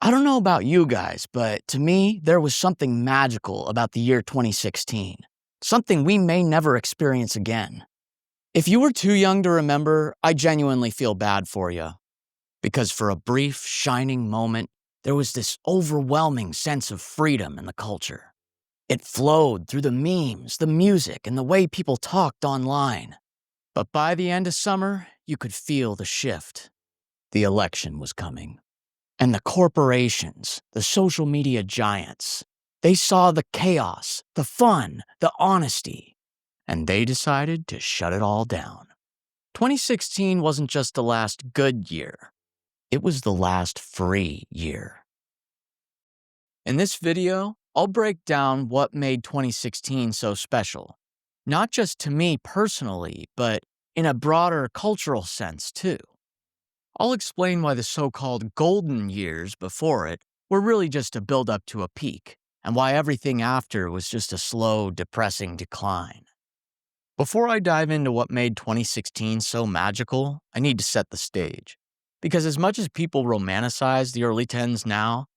I don't know about you guys, but to me, there was something magical about the year 2016. Something we may never experience again. If you were too young to remember, I genuinely feel bad for you. Because for a brief, shining moment, there was this overwhelming sense of freedom in the culture. It flowed through the memes, the music, and the way people talked online. But by the end of summer, you could feel the shift. The election was coming. And the corporations, the social media giants, they saw the chaos, the fun, the honesty, and they decided to shut it all down. 2016 wasn't just the last good year. It was the last free year. In this video, I'll break down what made 2016 so special. Not just to me personally, but in a broader cultural sense too. I'll explain why the so-called golden years before it were really just a build-up to a peak, and why everything after was just a slow, depressing decline. Before I dive into what made 2016 so magical, I need to set the stage. Because as much as people romanticize the early 10s now,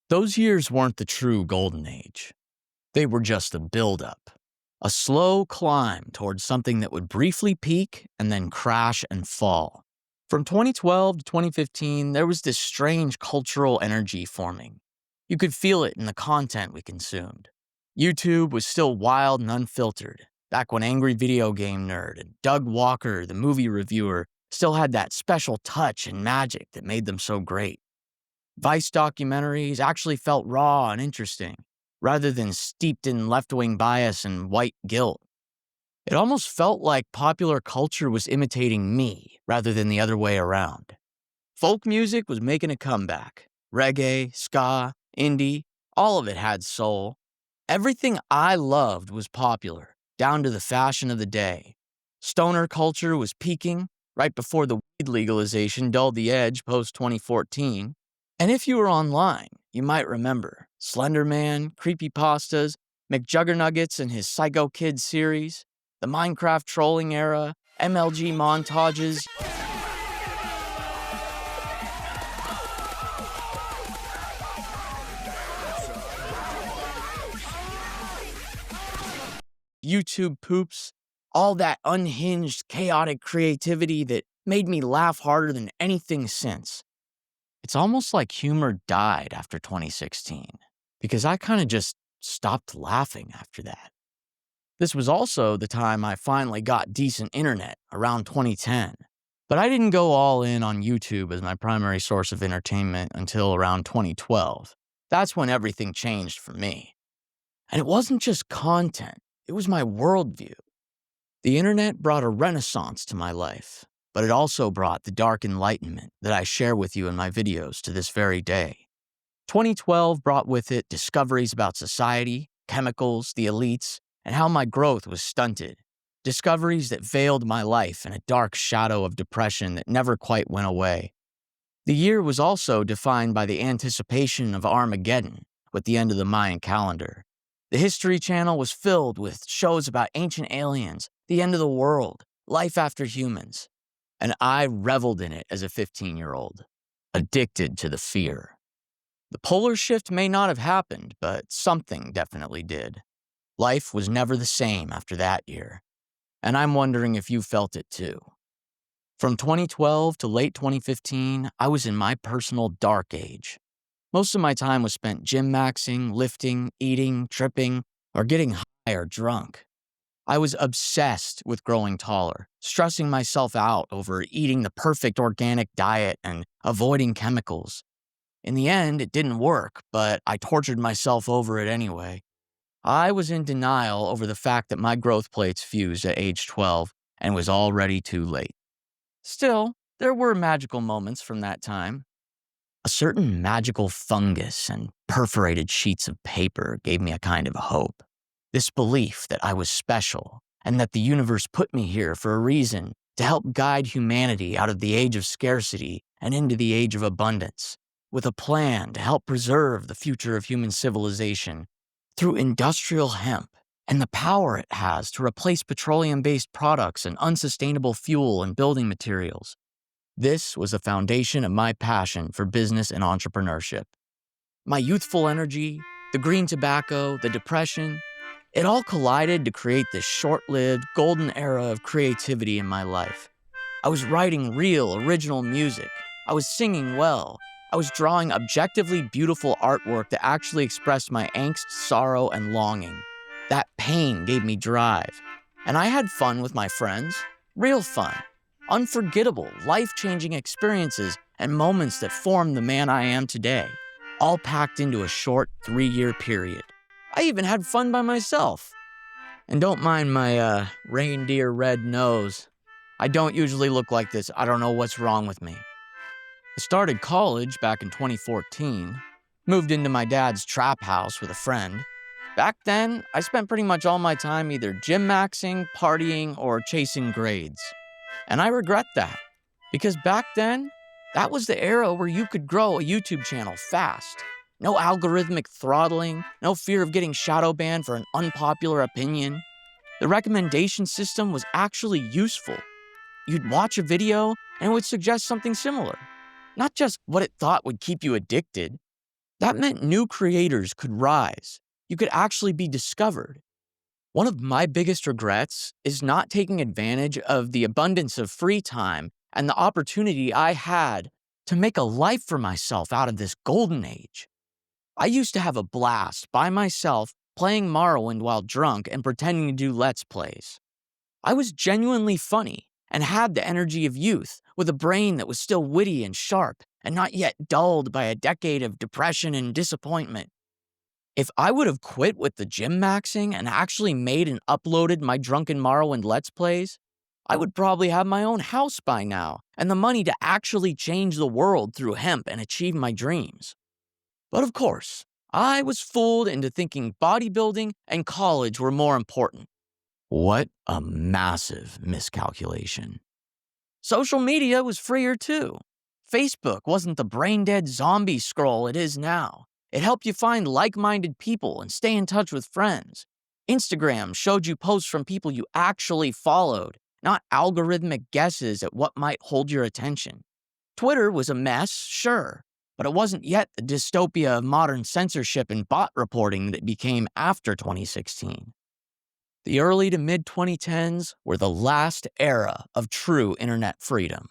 those years weren't the true golden age. They were just a build-up. A slow climb towards something that would briefly peak and then crash and fall. From 2012 to 2015, there was this strange cultural energy forming. You could feel it in the content we consumed. YouTube was still wild and unfiltered, back when Angry Video Game Nerd and Doug Walker, the movie reviewer, still had that special touch and magic that made them so great. Vice documentaries actually felt raw and interesting, rather than steeped in left-wing bias and white guilt. It almost felt like popular culture was imitating me, rather than the other way around. Folk music was making a comeback. Reggae, ska, indie, all of it had soul. Everything I loved was popular, down to the fashion of the day. Stoner culture was peaking, right before the weed legalization dulled the edge post-2014. And if you were online, you might remember Slender Man, creepypastas, McJuggernuggets and his Psycho Kids series, the Minecraft trolling era, MLG montages, YouTube poops, all that unhinged, chaotic creativity that made me laugh harder than anything since. It's almost like humor died after 2016, because I kind of just stopped laughing after that. This was also the time I finally got decent internet, around 2010. But I didn't go all in on YouTube as my primary source of entertainment until around 2012. That's when everything changed for me. And it wasn't just content, it was my worldview. The internet brought a renaissance to my life, but it also brought the dark enlightenment that I share with you in my videos to this very day. 2012 brought with it discoveries about society, chemicals, the elites, and how my growth was stunted. Discoveries that veiled my life in a dark shadow of depression that never quite went away. The year was also defined by the anticipation of Armageddon with the end of the Mayan calendar. The History Channel was filled with shows about ancient aliens, the end of the world, life after humans. And I reveled in it as a 15-year-old, addicted to the fear. The polar shift may not have happened, but something definitely did. Life was never the same after that year, and I'm wondering if you felt it too. From 2012 to late 2015, I was in my personal dark age. Most of my time was spent gym maxing, lifting, eating, tripping, or getting high or drunk. I was obsessed with growing taller, stressing myself out over eating the perfect organic diet and avoiding chemicals. In the end, it didn't work, but I tortured myself over it anyway. I was in denial over the fact that my growth plates fused at age 12 and was already too late. Still, there were magical moments from that time. A certain magical fungus and perforated sheets of paper gave me a kind of hope. This belief that I was special and that the universe put me here for a reason to help guide humanity out of the age of scarcity and into the age of abundance, with a plan to help preserve the future of human civilization through industrial hemp and the power it has to replace petroleum-based products and unsustainable fuel and building materials. This was the foundation of my passion for business and entrepreneurship. My youthful energy, the green tobacco, the depression, it all collided to create this short-lived, golden era of creativity in my life. I was writing real, original music. I was singing well. I was drawing objectively beautiful artwork that actually expressed my angst, sorrow, and longing. That pain gave me drive. And I had fun with my friends. Real fun. Unforgettable, life-changing experiences and moments that formed the man I am today, all packed into a short 3-year period. I even had fun by myself. And don't mind my reindeer red nose. I don't usually look like this. I don't know what's wrong with me. I started college back in 2014, moved into my dad's trap house with a friend. Back then, I spent pretty much all my time either gym maxing, partying, or chasing grades. And I regret that, because back then, that was the era where you could grow a YouTube channel fast. No algorithmic throttling, no fear of getting shadow banned for an unpopular opinion. The recommendation system was actually useful. You'd watch a video and it would suggest something similar. Not just what it thought would keep you addicted. That meant new creators could rise. You could actually be discovered. One of my biggest regrets is not taking advantage of the abundance of free time and the opportunity I had to make a life for myself out of this golden age. I used to have a blast by myself playing Morrowind while drunk and pretending to do Let's Plays. I was genuinely funny and had the energy of youth with a brain that was still witty and sharp and not yet dulled by a decade of depression and disappointment. If I would have quit with the gym maxing and actually made and uploaded my drunken Morrowind Let's Plays, I would probably have my own house by now and the money to actually change the world through hemp and achieve my dreams. But of course, I was fooled into thinking bodybuilding and college were more important. What a massive miscalculation. Social media was freer too. Facebook wasn't the brain-dead zombie scroll it is now. It helped you find like-minded people and stay in touch with friends. Instagram showed you posts from people you actually followed, not algorithmic guesses at what might hold your attention. Twitter was a mess, sure, but it wasn't yet the dystopia of modern censorship and bot reporting that it became after 2016. The early to mid-2010s were the last era of true internet freedom.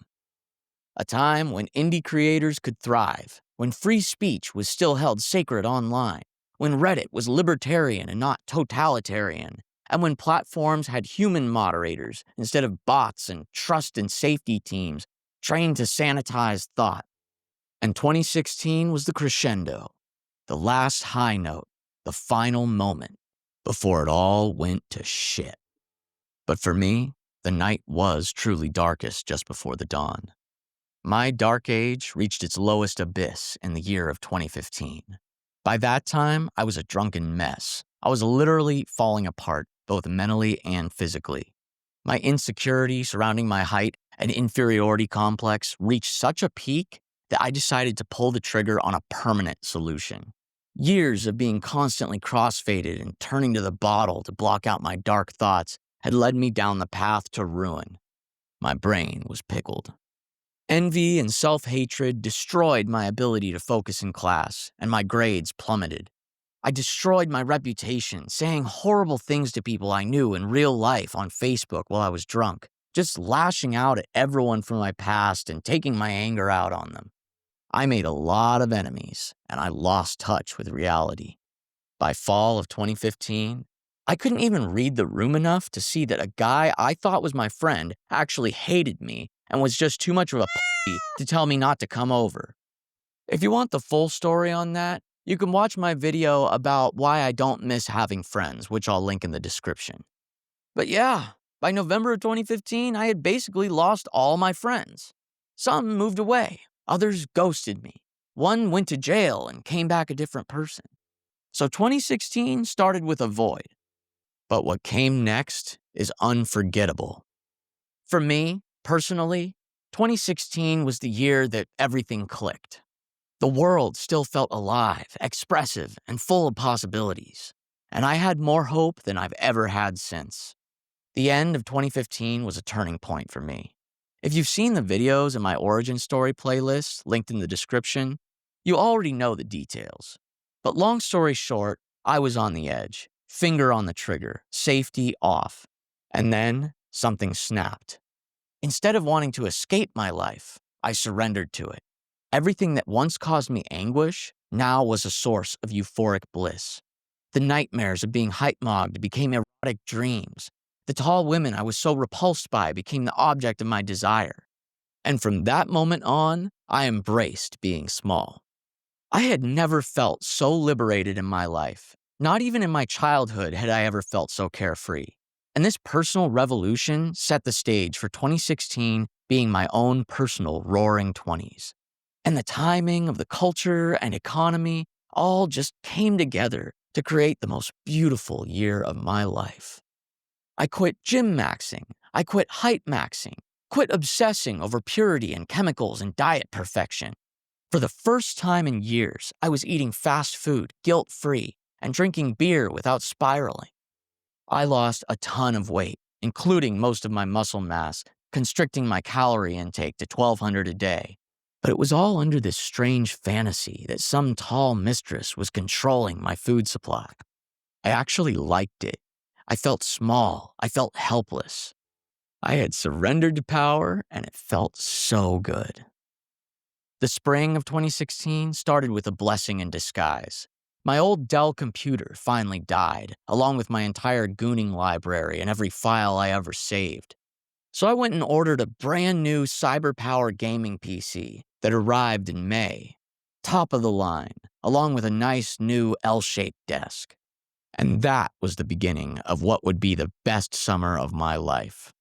A time when indie creators could thrive, when free speech was still held sacred online, when Reddit was libertarian and not totalitarian, and when platforms had human moderators instead of bots and trust and safety teams trained to sanitize thought. And 2016 was the crescendo, the last high note, the final moment, before it all went to shit. But for me, the night was truly darkest just before the dawn. My dark age reached its lowest abyss in the year of 2015. By that time, I was a drunken mess. I was literally falling apart, both mentally and physically. My insecurity surrounding my height and inferiority complex reached such a peak that I decided to pull the trigger on a permanent solution. Years of being constantly crossfaded and turning to the bottle to block out my dark thoughts had led me down the path to ruin. My brain was pickled. Envy and self-hatred destroyed my ability to focus in class, and my grades plummeted. I destroyed my reputation, saying horrible things to people I knew in real life on Facebook while I was drunk, just lashing out at everyone from my past and taking my anger out on them. I made a lot of enemies, and I lost touch with reality. By fall of 2015, I couldn't even read the room enough to see that a guy I thought was my friend actually hated me and was just too much of a pussy to tell me not to come over. If you want the full story on that, you can watch my video about why I don't miss having friends, which I'll link in the description. But yeah, by November of 2015, I had basically lost all my friends. Some moved away, others ghosted me. One went to jail and came back a different person. So 2016 started with a void. But what came next is unforgettable. For me, personally, 2016 was the year that everything clicked. The world still felt alive, expressive, and full of possibilities. And I had more hope than I've ever had since. The end of 2015 was a turning point for me. If you've seen the videos in my origin story playlist linked in the description, you already know the details. But long story short, I was on the edge, finger on the trigger, safety off. And then something snapped. Instead of wanting to escape my life, I surrendered to it. Everything that once caused me anguish now was a source of euphoric bliss. The nightmares of being hypnogged became erotic dreams. The tall women I was so repulsed by became the object of my desire. And from that moment on, I embraced being small. I had never felt so liberated in my life. Not even in my childhood had I ever felt so carefree. And this personal revolution set the stage for 2016 being my own personal roaring 20s. And the timing of the culture and economy all just came together to create the most beautiful year of my life. I quit gym maxing. I quit height maxing. Quit obsessing over purity and chemicals and diet perfection. For the first time in years, I was eating fast food, guilt-free, and drinking beer without spiraling. I lost a ton of weight, including most of my muscle mass, constricting my calorie intake to 1,200 a day. But it was all under this strange fantasy that some tall mistress was controlling my food supply. I actually liked it. I felt small. I felt helpless. I had surrendered to power, and it felt so good. The spring of 2016 started with a blessing in disguise. My old Dell computer finally died, along with my entire gooning library and every file I ever saved. So I went and ordered a brand new cyber-powered gaming PC that arrived in May. Top of the line, along with a nice new L-shaped desk. And that was the beginning of what would be the best summer of my life.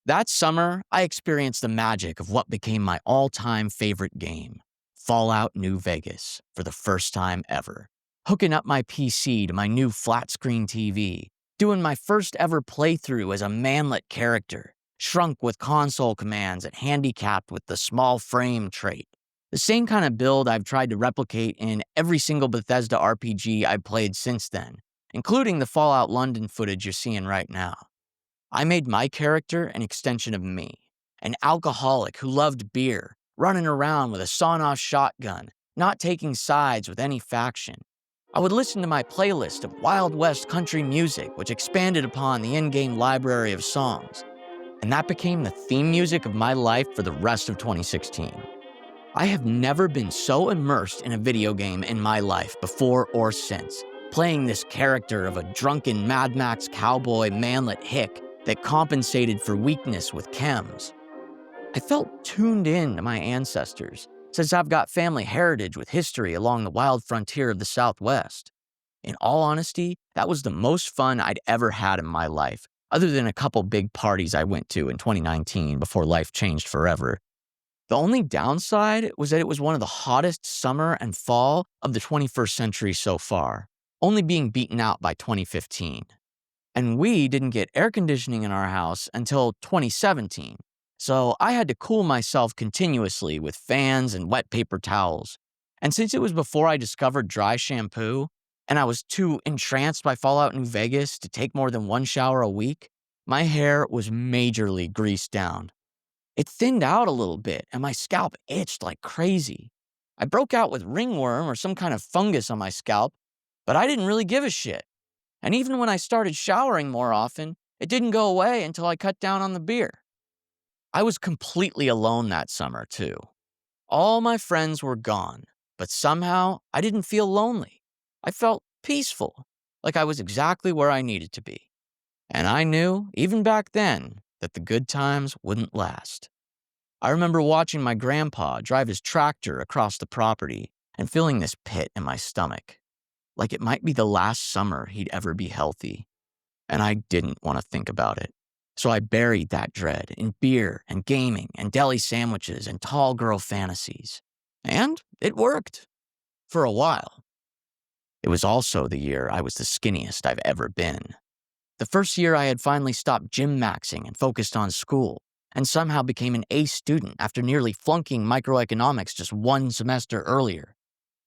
That summer, I experienced the magic of what became my all-time favorite game, Fallout New Vegas, for the first time ever. Hooking up my PC to my new flat-screen TV, doing my first ever playthrough as a manlet character, shrunk with console commands and handicapped with the small frame trait. The same kind of build I've tried to replicate in every single Bethesda RPG I've played since then, including the Fallout London footage you're seeing right now. I made my character an extension of me, an alcoholic who loved beer, running around with a sawn-off shotgun, not taking sides with any faction. I would listen to my playlist of Wild West country music, which expanded upon the in-game library of songs, and that became the theme music of my life for the rest of 2016. I have never been so immersed in a video game in my life before or since, playing this character of a drunken Mad Max cowboy manlet hick that compensated for weakness with chems. I felt tuned in to my ancestors, since I've got family heritage with history along the wild frontier of the Southwest. In all honesty, that was the most fun I'd ever had in my life, other than a couple big parties I went to in 2019 before life changed forever. The only downside was that it was one of the hottest summer and fall of the 21st century so far, only being beaten out by 2015. And we didn't get air conditioning in our house until 2017, so I had to cool myself continuously with fans and wet paper towels. And since it was before I discovered dry shampoo, and I was too entranced by Fallout New Vegas to take more than one shower a week, my hair was majorly greased down. It thinned out a little bit, and my scalp itched like crazy. I broke out with ringworm or some kind of fungus on my scalp, but I didn't really give a shit. And even when I started showering more often, it didn't go away until I cut down on the beer. I was completely alone that summer, too. All my friends were gone, but somehow I didn't feel lonely. I felt peaceful, like I was exactly where I needed to be. And I knew, even back then, that the good times wouldn't last. I remember watching my grandpa drive his tractor across the property and feeling this pit in my stomach, like it might be the last summer he'd ever be healthy. And I didn't want to think about it. So I buried that dread in beer and gaming and deli sandwiches and tall girl fantasies. And it worked. For a while. It was also the year I was the skinniest I've ever been. The first year I had finally stopped gym maxing and focused on school, and somehow became an A student after nearly flunking microeconomics just one semester earlier.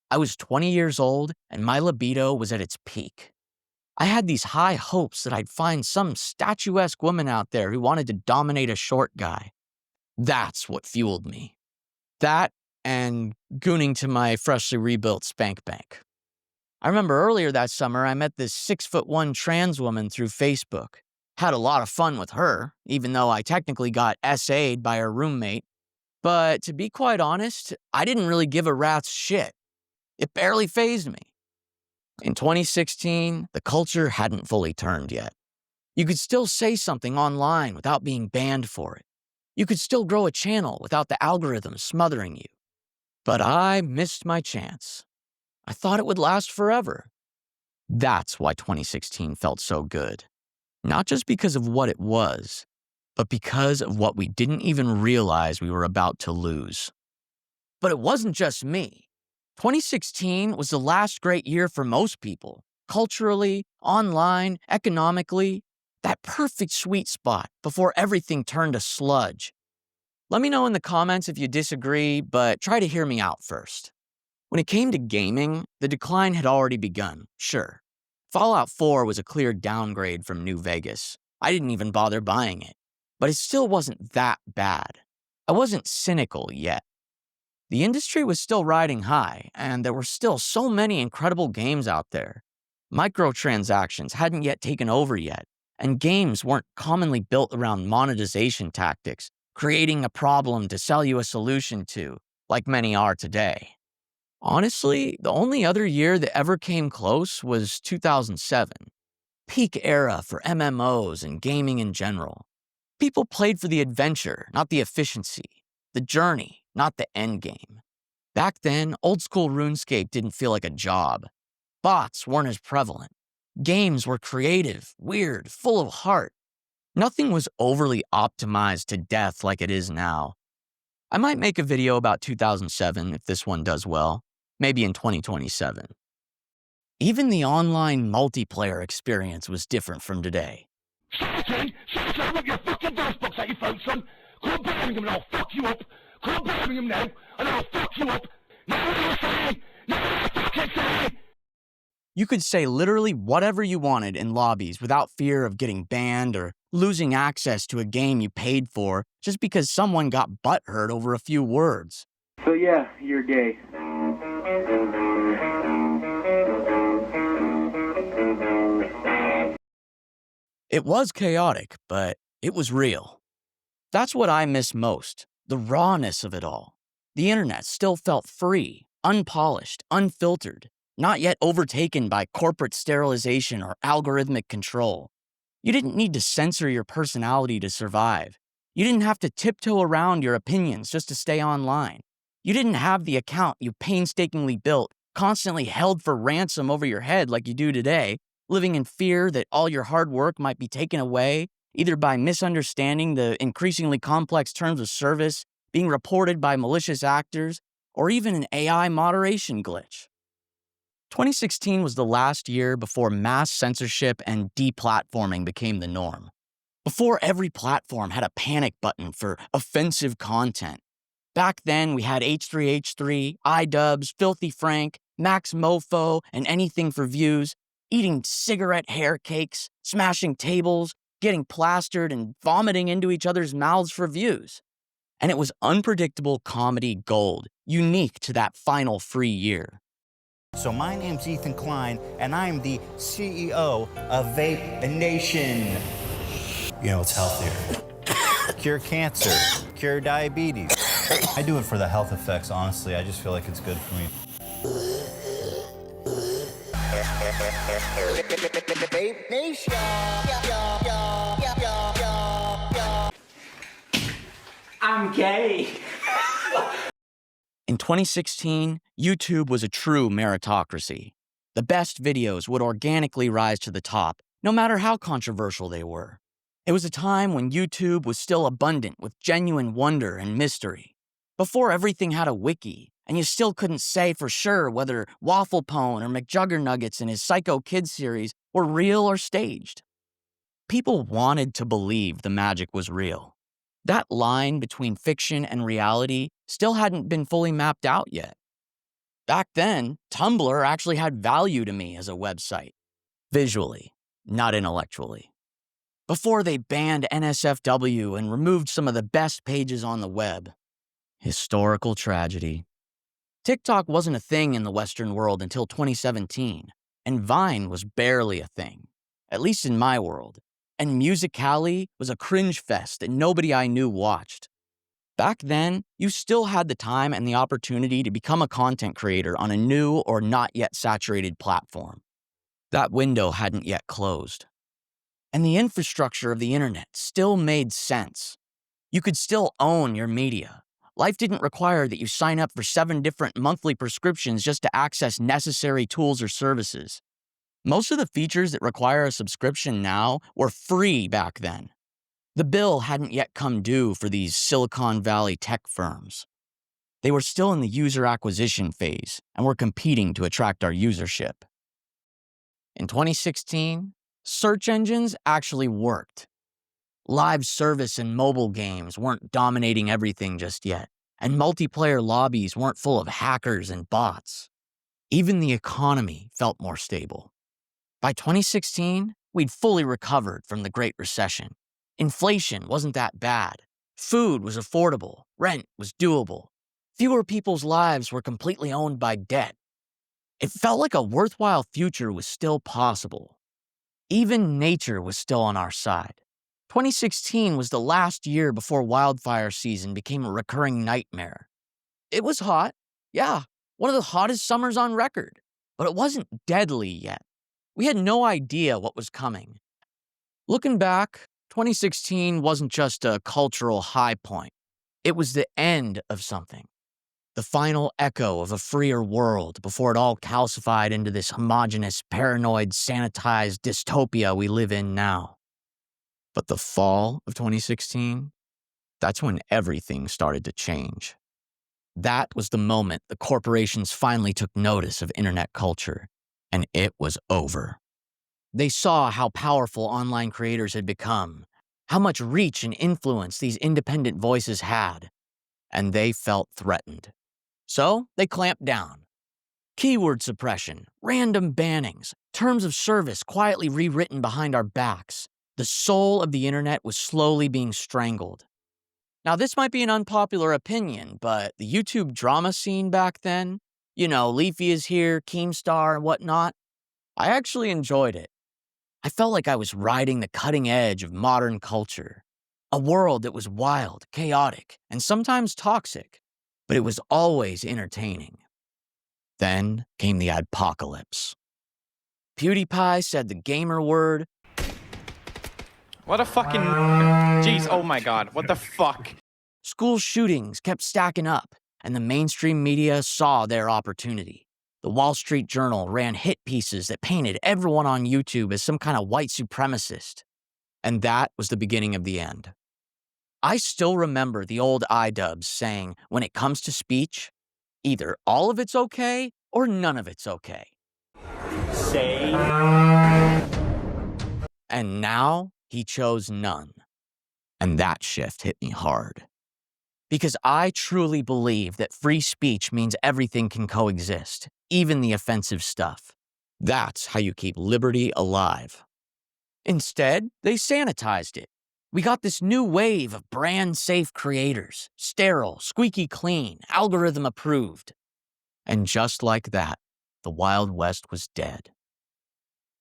I was 20 years old, and my libido was at its peak. I had these high hopes that I'd find some statuesque woman out there who wanted to dominate a short guy. That's what fueled me. That and gooning to my freshly rebuilt spank bank. I remember earlier that summer I met this 6'1" trans woman through Facebook. Had a lot of fun with her, even though I technically got SA'd by her roommate. But to be quite honest, I didn't really give a rat's shit. It barely fazed me. In 2016, the culture hadn't fully turned yet. You could still say something online without being banned for it. You could still grow a channel without the algorithm smothering you. But I missed my chance. I thought it would last forever. That's why 2016 felt so good. Not just because of what it was, but because of what we didn't even realize we were about to lose. But it wasn't just me. 2016 was the last great year for most people, culturally, online, economically, that perfect sweet spot before everything turned to sludge. Let me know in the comments if you disagree, but try to hear me out first. When it came to gaming, the decline had already begun, sure. Fallout 4 was a clear downgrade from New Vegas. I didn't even bother buying it. But it still wasn't that bad. I wasn't cynical yet. The industry was still riding high, and there were still so many incredible games out there. Microtransactions hadn't yet taken over yet, and games weren't commonly built around monetization tactics, creating a problem to sell you a solution to, like many are today. Honestly, the only other year that ever came close was 2007. Peak era for MMOs and gaming in general. People played for the adventure, not the efficiency. The journey, not the endgame. Back then, old-school RuneScape didn't feel like a job. Bots weren't as prevalent. Games were creative, weird, full of heart. Nothing was overly optimized to death like it is now. I might make a video about 2007 if this one does well, maybe in 2027. Even the online multiplayer experience was different from today. Secretary, rip your fucking verse books out your throat, son. Call Birmingham and I'll fuck you up. Call Birmingham now and I'll fuck you up. Now what are you saying? Now what are you fucking saying? You could say literally whatever you wanted in lobbies without fear of getting banned or losing access to a game you paid for just because someone got butthurt over a few words. So yeah, you're gay. It was chaotic, but it was real. That's what I miss most, the rawness of it all. The internet still felt free, unpolished, unfiltered, not yet overtaken by corporate sterilization or algorithmic control. You didn't need to censor your personality to survive. You didn't have to tiptoe around your opinions just to stay online. You didn't have the account you painstakingly built, constantly held for ransom over your head like you do today, living in fear that all your hard work might be taken away, either by misunderstanding the increasingly complex terms of service, being reported by malicious actors, or even an AI moderation glitch. 2016 was the last year before mass censorship and deplatforming became the norm. Before every platform had a panic button for offensive content. Back then, we had H3H3, iDubbbz, Filthy Frank, Max Mofo, and Anything for Views, eating cigarette hair cakes, smashing tables, getting plastered, and vomiting into each other's mouths for views. And it was unpredictable comedy gold, unique to that final free year. So my name's Ethan Klein, and I'm the CEO of Vape Nation. You know, it's healthier. Cure cancer, cure diabetes. I do it for the health effects, honestly. I just feel like it's good for me. Vape Nation. I'm gay. In 2016, YouTube was a true meritocracy. The best videos would organically rise to the top, no matter how controversial they were. It was a time when YouTube was still abundant with genuine wonder and mystery. Before everything had a wiki, and you still couldn't say for sure whether Waffle Pone or McJuggernuggets in his Psycho Kids series were real or staged. People wanted to believe the magic was real. That line between fiction and reality still hadn't been fully mapped out yet. Back then, Tumblr actually had value to me as a website. Visually, not intellectually. Before they banned NSFW and removed some of the best pages on the web. Historical tragedy. TikTok wasn't a thing in the Western world until 2017, and Vine was barely a thing, at least in my world, and Musical.ly was a cringe fest that nobody I knew watched. Back then, you still had the time and the opportunity to become a content creator on a new or not yet saturated platform. That window hadn't yet closed. And the infrastructure of the internet still made sense. You could still own your media. Life didn't require that you sign up for 7 different monthly prescriptions just to access necessary tools or services. Most of the features that require a subscription now were free back then. The bill hadn't yet come due for these Silicon Valley tech firms. They were still in the user acquisition phase and were competing to attract our usership. In 2016, search engines actually worked. Live service and mobile games weren't dominating everything just yet, and multiplayer lobbies weren't full of hackers and bots. Even the economy felt more stable. By 2016, we'd fully recovered from the Great Recession. Inflation wasn't that bad. Food was affordable. Rent was doable. Fewer people's lives were completely owned by debt. It felt like a worthwhile future was still possible. Even nature was still on our side. 2016 was the last year before wildfire season became a recurring nightmare. It was hot, yeah, one of the hottest summers on record, but it wasn't deadly yet. We had no idea what was coming. Looking back, 2016 wasn't just a cultural high point. It was the end of something. The final echo of a freer world before it all calcified into this homogenous, paranoid, sanitized dystopia we live in now. But the fall of 2016, that's when everything started to change. That was the moment the corporations finally took notice of internet culture, and it was over. They saw how powerful online creators had become, how much reach and influence these independent voices had, and they felt threatened. So they clamped down. Keyword suppression, random bannings, terms of service quietly rewritten behind our backs. The soul of the internet was slowly being strangled. Now, this might be an unpopular opinion, but the YouTube drama scene back then, Leafy is here, Keemstar, and whatnot, I actually enjoyed it. I felt like I was riding the cutting edge of modern culture. A world that was wild, chaotic, and sometimes toxic, but it was always entertaining. Then came the adpocalypse. PewDiePie said the gamer word. What a fucking... Jeez, oh my god, what the fuck? School shootings kept stacking up, and the mainstream media saw their opportunity. The Wall Street Journal ran hit pieces that painted everyone on YouTube as some kind of white supremacist. And that was the beginning of the end. I still remember the old iDubbbz saying, when it comes to speech, either all of it's okay or none of it's okay. Say. And now he chose none. And that shift hit me hard. Because I truly believe that free speech means everything can coexist, even the offensive stuff. That's how you keep liberty alive. Instead, they sanitized it. We got this new wave of brand-safe creators, sterile, squeaky clean, algorithm approved. And just like that, the Wild West was dead.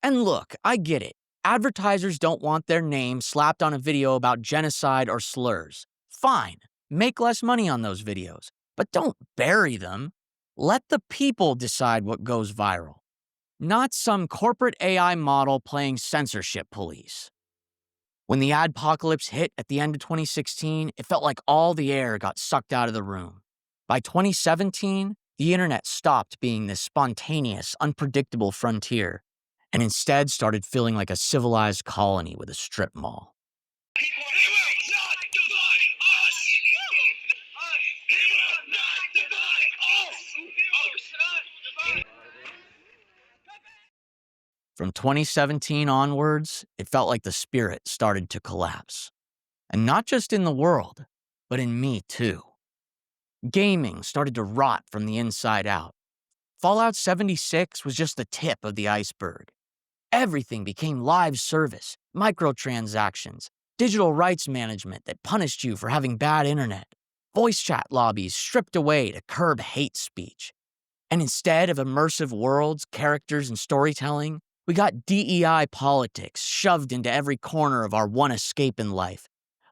And look, I get it. Advertisers don't want their name slapped on a video about genocide or slurs. Fine, make less money on those videos, but don't bury them. Let the people decide what goes viral, not some corporate AI model playing censorship police. When the adpocalypse hit at the end of 2016, it felt like all the air got sucked out of the room. By 2017, the internet stopped being this spontaneous, unpredictable frontier, and instead started feeling like a civilized colony with a strip mall. He will not divide us! He will not divide us! From 2017 onwards, it felt like the spirit started to collapse. And not just in the world, but in me too. Gaming started to rot from the inside out. Fallout 76 was just the tip of the iceberg. Everything became live service, microtransactions, digital rights management that punished you for having bad internet. voice chat lobbies stripped away to curb hate speech. And instead of immersive worlds, characters, and storytelling, we got DEI politics shoved into every corner of our one escape in life,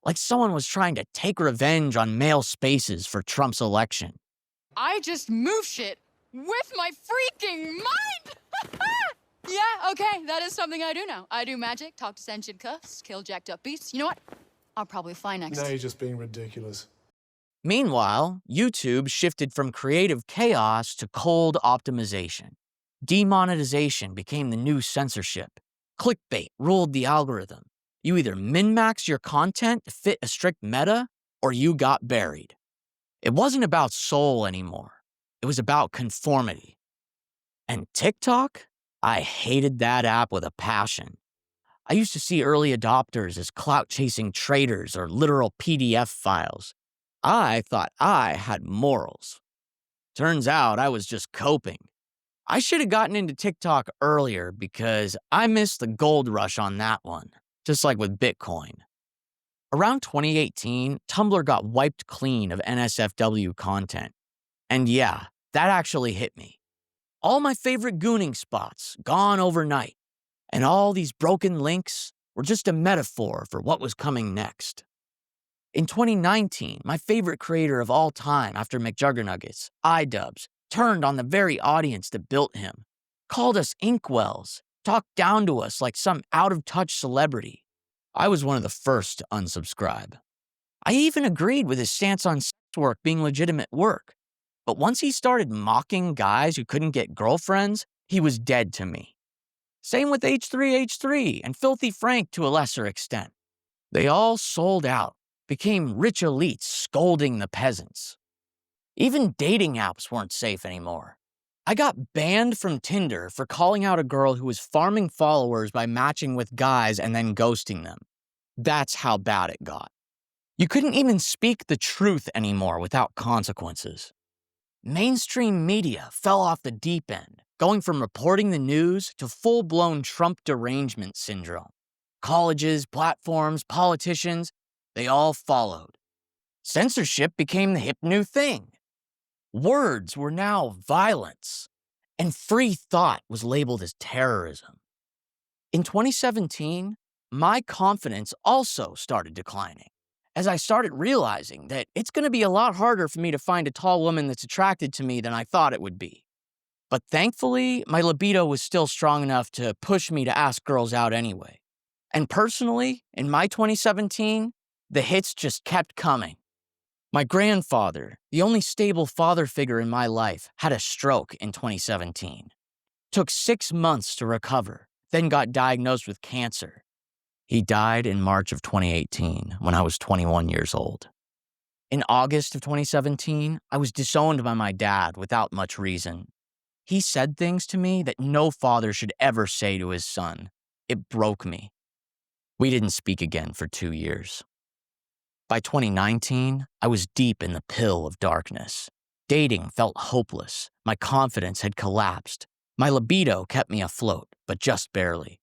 like someone was trying to take revenge on male spaces for Trump's election. I just move shit with my freaking mind! Yeah, okay, that is something I do now. I do magic, talk to sentient cuffs, kill jacked up beasts. You know what? I'll probably fly next. Now you're just being ridiculous. Meanwhile, YouTube shifted from creative chaos to cold optimization. Demonetization became the new censorship. Clickbait ruled the algorithm. You either min-max your content to fit a strict meta, or you got buried. It wasn't about soul anymore. It was about conformity. And TikTok? I hated that app with a passion. I used to see early adopters as clout-chasing traitors or literal PDF files. I thought I had morals. Turns out I was just coping. I should have gotten into TikTok earlier because I missed the gold rush on that one, just like with Bitcoin. Around 2018, Tumblr got wiped clean of NSFW content. And yeah, that actually hit me. All my favorite gooning spots gone overnight, and all these broken links were just a metaphor for what was coming next. In 2019, my favorite creator of all time after McJuggernuggets, iDubbbz, turned on the very audience that built him, called us inkwells, talked down to us like some out-of-touch celebrity. I was one of the first to unsubscribe. I even agreed with his stance on sex work being legitimate work. But once he started mocking guys who couldn't get girlfriends, he was dead to me. Same with H3H3 and Filthy Frank to a lesser extent. They all sold out, became rich elites scolding the peasants. Even dating apps weren't safe anymore. I got banned from Tinder for calling out a girl who was farming followers by matching with guys and then ghosting them. That's how bad it got. You couldn't even speak the truth anymore without consequences. Mainstream media fell off the deep end, going from reporting the news to full-blown Trump derangement syndrome. Colleges, platforms, politicians, they all followed. Censorship became the hip new thing. Words were now violence, and free thought was labeled as terrorism. In 2017, my confidence also started declining, as I started realizing that it's going to be a lot harder for me to find a tall woman that's attracted to me than I thought it would be. But thankfully, my libido was still strong enough to push me to ask girls out anyway. And personally, in my 2017, the hits just kept coming. My grandfather, the only stable father figure in my life, had a stroke in 2017. Took 6 months to recover, then got diagnosed with cancer. He died in March of 2018 when I was 21 years old. In August of 2017, I was disowned by my dad without much reason. He said things to me that no father should ever say to his son. It broke me. We didn't speak again for 2 years. By 2019, I was deep in the pill of darkness. Dating felt hopeless. My confidence had collapsed. My libido kept me afloat, but just barely.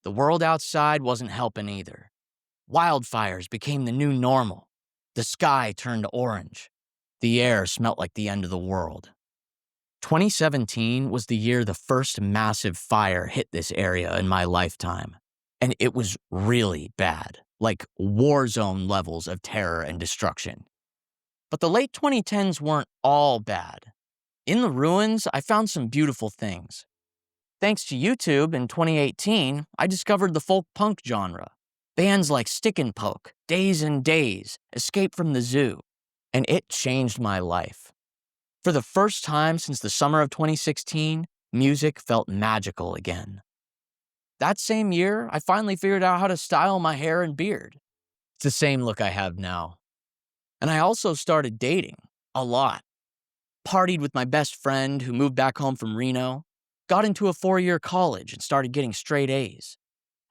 The world outside wasn't helping either. Wildfires became the new normal. The sky turned orange. The air smelt like the end of the world. 2017 was the year the first massive fire hit this area in my lifetime. And it was really bad, like war zone levels of terror and destruction. But the late 2010s weren't all bad. In the ruins, I found some beautiful things. Thanks to YouTube in 2018, I discovered the folk punk genre. Bands like Stick and Poke, Days and Days, Escape from the Zoo, and it changed my life. For the first time since the summer of 2016, music felt magical again. That same year, I finally figured out how to style my hair and beard. It's the same look I have now. And I also started dating, a lot. Partied with my best friend who moved back home from Reno, got into a 4-year college and started getting straight A's.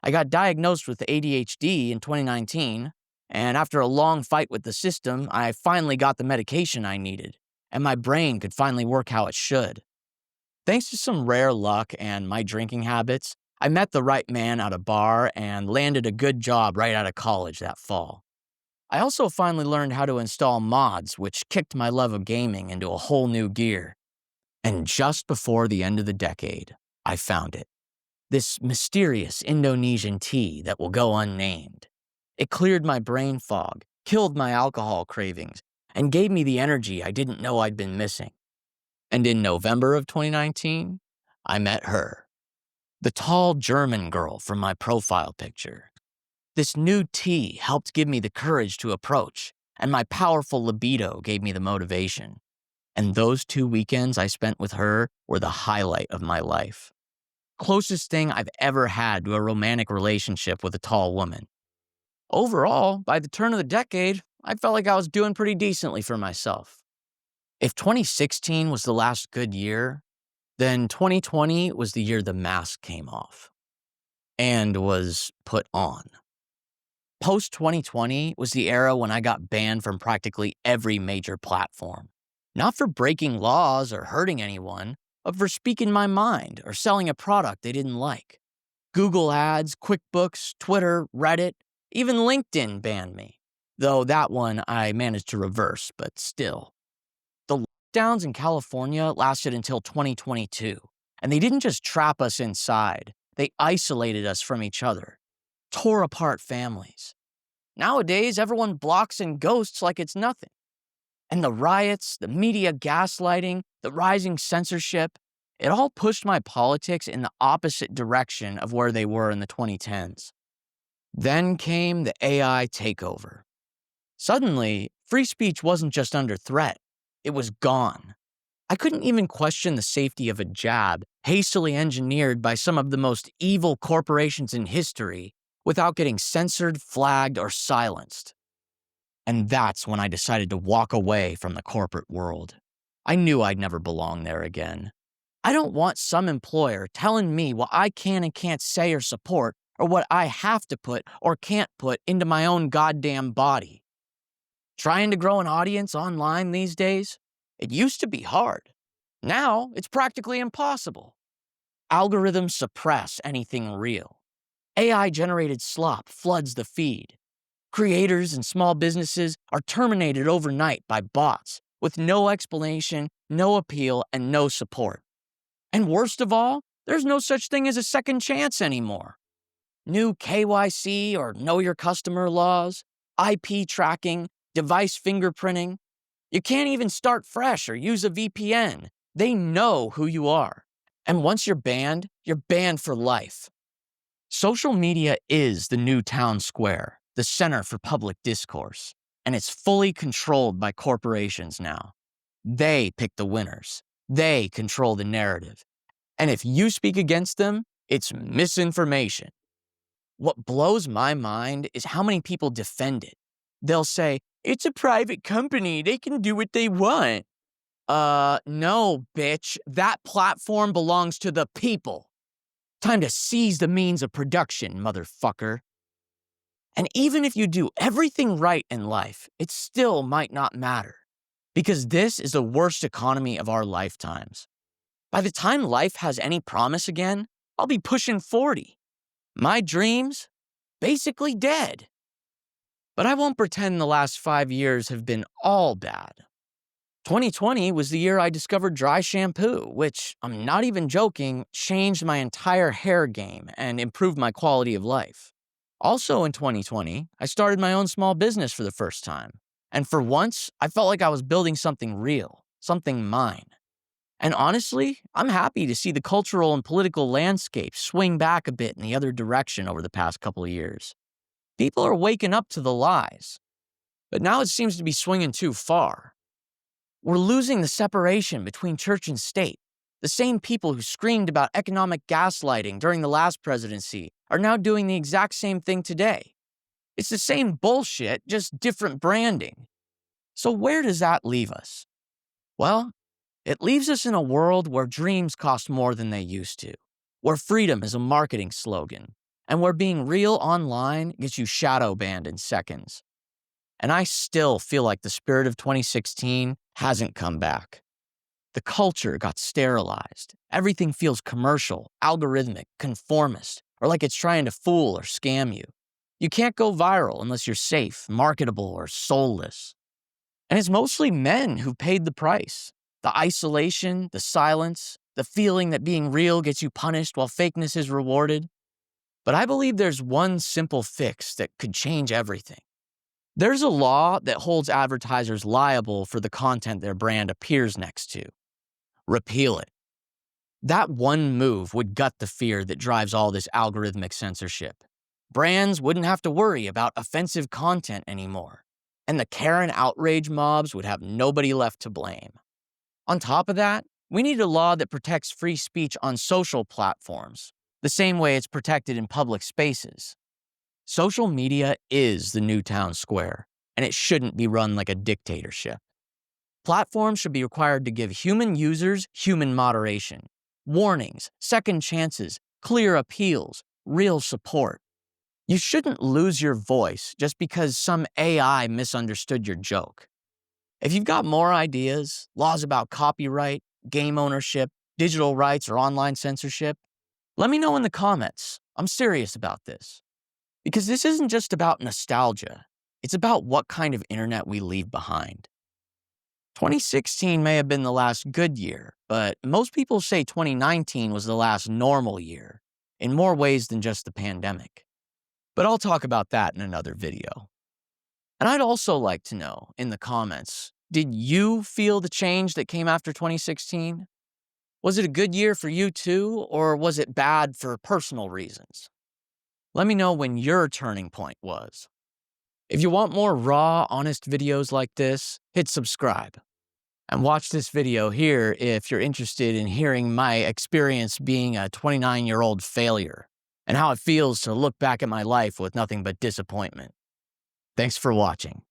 I got diagnosed with ADHD in 2019, and after a long fight with the system, I finally got the medication I needed, and my brain could finally work how it should. Thanks to some rare luck and my drinking habits, I met the right man at a bar and landed a good job right out of college that fall. I also finally learned how to install mods, which kicked my love of gaming into a whole new gear. And just before the end of the decade, I found it. This mysterious Indonesian tea that will go unnamed. It cleared my brain fog, killed my alcohol cravings, and gave me the energy I didn't know I'd been missing. And in November of 2019, I met her. The tall German girl from my profile picture. This new tea helped give me the courage to approach, and my powerful libido gave me the motivation. And those 2 weekends I spent with her were the highlight of my life. Closest thing I've ever had to a romantic relationship with a tall woman. Overall, by the turn of the decade, I felt like I was doing pretty decently for myself. If 2016 was the last good year, then 2020 was the year the mask came off and was put on. Post-2020 was the era when I got banned from practically every major platform. Not for breaking laws or hurting anyone, but for speaking my mind or selling a product they didn't like. Google Ads, QuickBooks, Twitter, Reddit, even LinkedIn banned me. Though that one I managed to reverse, but still. The lockdowns in California lasted until 2022, and they didn't just trap us inside, they isolated us from each other, tore apart families. Nowadays, everyone blocks and ghosts like it's nothing. And the riots, the media gaslighting, the rising censorship, it all pushed my politics in the opposite direction of where they were in the 2010s. Then came the AI takeover. Suddenly, free speech wasn't just under threat, it was gone. I couldn't even question the safety of a jab hastily engineered by some of the most evil corporations in history without getting censored, flagged, or silenced. And that's when I decided to walk away from the corporate world. I knew I'd never belong there again. I don't want some employer telling me what I can and can't say or support, or what I have to put or can't put into my own goddamn body. Trying to grow an audience online these days? It used to be hard. Now, it's practically impossible. Algorithms suppress anything real. AI-generated slop floods the feed. Creators and small businesses are terminated overnight by bots with no explanation, no appeal, and no support. And worst of all, there's no such thing as a second chance anymore. New KYC or Know Your Customer laws, IP tracking, device fingerprinting. You can't even start fresh or use a VPN. They know who you are. And once you're banned for life. Social media is the new town square, the center for public discourse, and it's fully controlled by corporations now. They pick the winners. They control the narrative. And if you speak against them, it's misinformation. What blows my mind is how many people defend it. They'll say, it's a private company, they can do what they want. No, bitch, that platform belongs to the people. Time to seize the means of production, motherfucker. And even if you do everything right in life, it still might not matter. Because this is the worst economy of our lifetimes. By the time life has any promise again, I'll be pushing 40. My dreams, basically dead. But I won't pretend the last 5 years have been all bad. 2020 was the year I discovered dry shampoo, which, I'm not even joking, changed my entire hair game and improved my quality of life. Also in 2020, I started my own small business for the first time. And for once, I felt like I was building something real, something mine. And honestly, I'm happy to see the cultural and political landscape swing back a bit in the other direction over the past couple of years. People are waking up to the lies. But now it seems to be swinging too far. We're losing the separation between church and state. The same people who screamed about economic gaslighting during the last presidency are now doing the exact same thing today. It's the same bullshit, just different branding. So where does that leave us? Well, it leaves us in a world where dreams cost more than they used to, where freedom is a marketing slogan, and where being real online gets you shadow banned in seconds. And I still feel like the spirit of 2016 hasn't come back. The culture got sterilized. Everything feels commercial, algorithmic, conformist, or like it's trying to fool or scam you. You can't go viral unless you're safe, marketable, or soulless. And it's mostly men who paid the price. The isolation, the silence, the feeling that being real gets you punished while fakeness is rewarded. But I believe there's one simple fix that could change everything. There's a law that holds advertisers liable for the content their brand appears next to. Repeal it. That one move would gut the fear that drives all this algorithmic censorship. Brands wouldn't have to worry about offensive content anymore, and the Karen outrage mobs would have nobody left to blame. On top of that, we need a law that protects free speech on social platforms, the same way it's protected in public spaces. Social media is the new town square, and it shouldn't be run like a dictatorship. Platforms should be required to give human users human moderation, warnings, second chances, clear appeals, real support. You shouldn't lose your voice just because some AI misunderstood your joke. If you've got more ideas, laws about copyright, game ownership, digital rights, or online censorship, let me know in the comments. I'm serious about this. Because this isn't just about nostalgia. It's about what kind of internet we leave behind. 2016 may have been the last good year, but most people say 2019 was the last normal year, in more ways than just the pandemic. But I'll talk about that in another video. And I'd also like to know, in the comments, did you feel the change that came after 2016? Was it a good year for you too, or was it bad for personal reasons? Let me know when your turning point was. If you want more raw, honest videos like this, hit subscribe. And watch this video here if you're interested in hearing my experience being a 29-year-old failure and how it feels to look back at my life with nothing but disappointment. Thanks for watching.